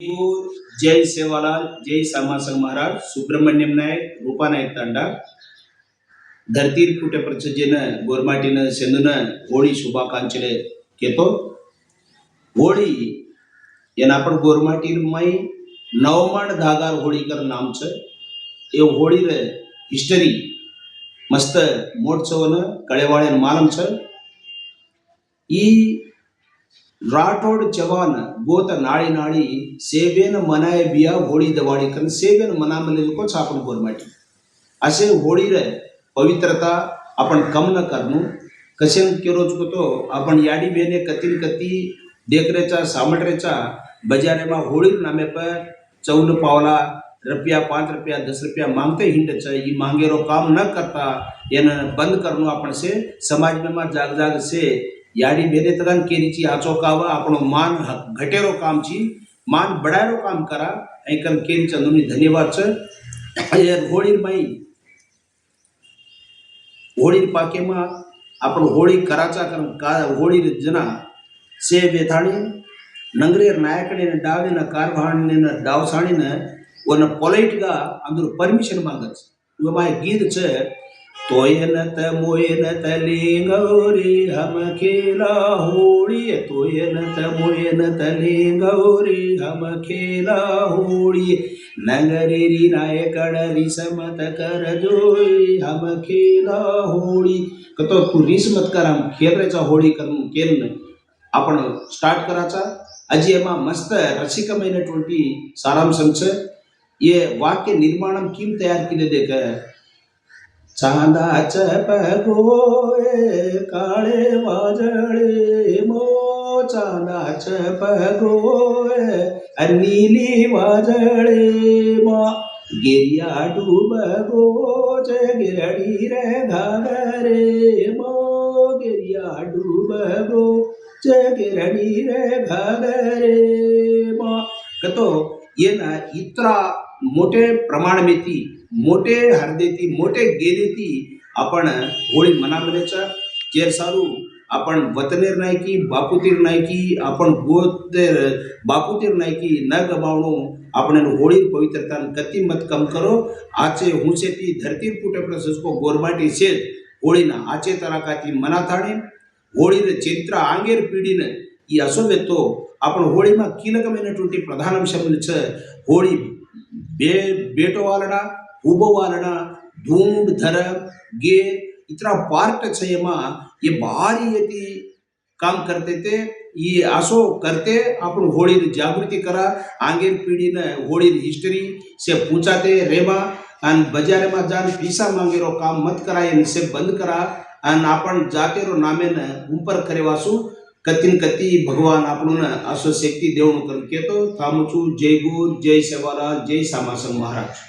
जय सेवालाल जय सामासंग महाराज सुब्रमण्यम नायक रूपा नायक तांडा धरतीर कुटे प्रचजेन गोरमाटीन सेंदुन होळी शुभाकांक्षले केतो होळी येनापण गोरमाटीर मई नवमाण धागार होळी कर नाम छ ये होळी रे हिस्टरी मस्त मोटसवन कळेवाळेन मालम छ ई राठौड़ चवान गोत नाड़ी नाड़ी सेवेन मनाए बिया होळी दवाड़ी कर सेवेन मना मले को छापन गोरमाटी असे होळी रे पवित्रता आपण कम न करनु कशन केरोज को तो आपण याडी बेने कतिन कती डेकरेचा सामटरेचा बाजारे में होळी नामे पर 14 पावला रुपया 5 रुपया 10 रुपया मांगते हिंड ई मांगेरो काम न करता येन बंद करनो आपण से समाज में जाग जाग से याडी बेने तगन केरीची आचोकावा आपण मान घटेरो काम छी मान बढ़ायरो काम करा ऐकन केरी चंदुनी धन्यवाद छ होळी माई होळी पाके मा आपण होळी कराचा का होळी जना से बेथाणी नंगरेर नायकने डावे न कारभाणे न डावसाणी न वन पोलाइट गा अंदर परमिशन मांगच वो माय गीत छ तोयन त मोयन त लेंगौरी हम खेला होळी तोयन त मोयन त लेंगौरी हम खेला होळी नंगरेरी नायकड़ रिसमत कर जोई हम खेला होळी कतो तू रिस मत कर हम खेलरेचा होळी करून केन आपण स्टार्ट कराचा अजी एमा मस्त रसिकమైనటువంటి सारांश छ ये वाक्य निर्माणम किम तयार केले देख चांदाच पगोए काळे वाजळे मो चांदाच पगोए नीली वाजळे मो गिरिया डूब गोज गिरडी रे घागरे मो गिरिया डूब गोज गिरडी रे घागरे मो कतो ये ना इतरा मोठे प्रमाण में ती मोठे हरदेती मोठे गेदेती आपण होळी मनामनेचा जेर सारू आपण वतनेर नाही की बापुतीर नाही की आपण गोतेर बापुतीर नाही की न गबावणो आपण होळी पवित्रता कति मत कम करो आचे हुसेती धरती पुटे प्रसस को गोरमाटी से होळी ना आचे तरह का ती मना थाणे होळी रे चरित्र आंगेर पीढ़ी ने ई असो बेतो आपण होळी मा कीलकమైనటువంటి ప్రధాన అంశం छ होळी बेटो वालना उबो वालना धूम धर गे इतना पार्ट छ ये भारी यति काम करते थे ये असो करते आपण होळी जागृति करा आंगेर पीढ़ी ने होळी हिस्ट्री से पूछाते रेमा अन बाजारे में जान पीसा मांगेरो काम मत करा इनसे बंद करा अन आपण जातेरो नामे न ऊपर करे वासु कतिन कति भगवान आपण असो शक्ति देवणु कर केतो थामुचु जय गुरु जय सेवालाल जय सामासंग महाराज।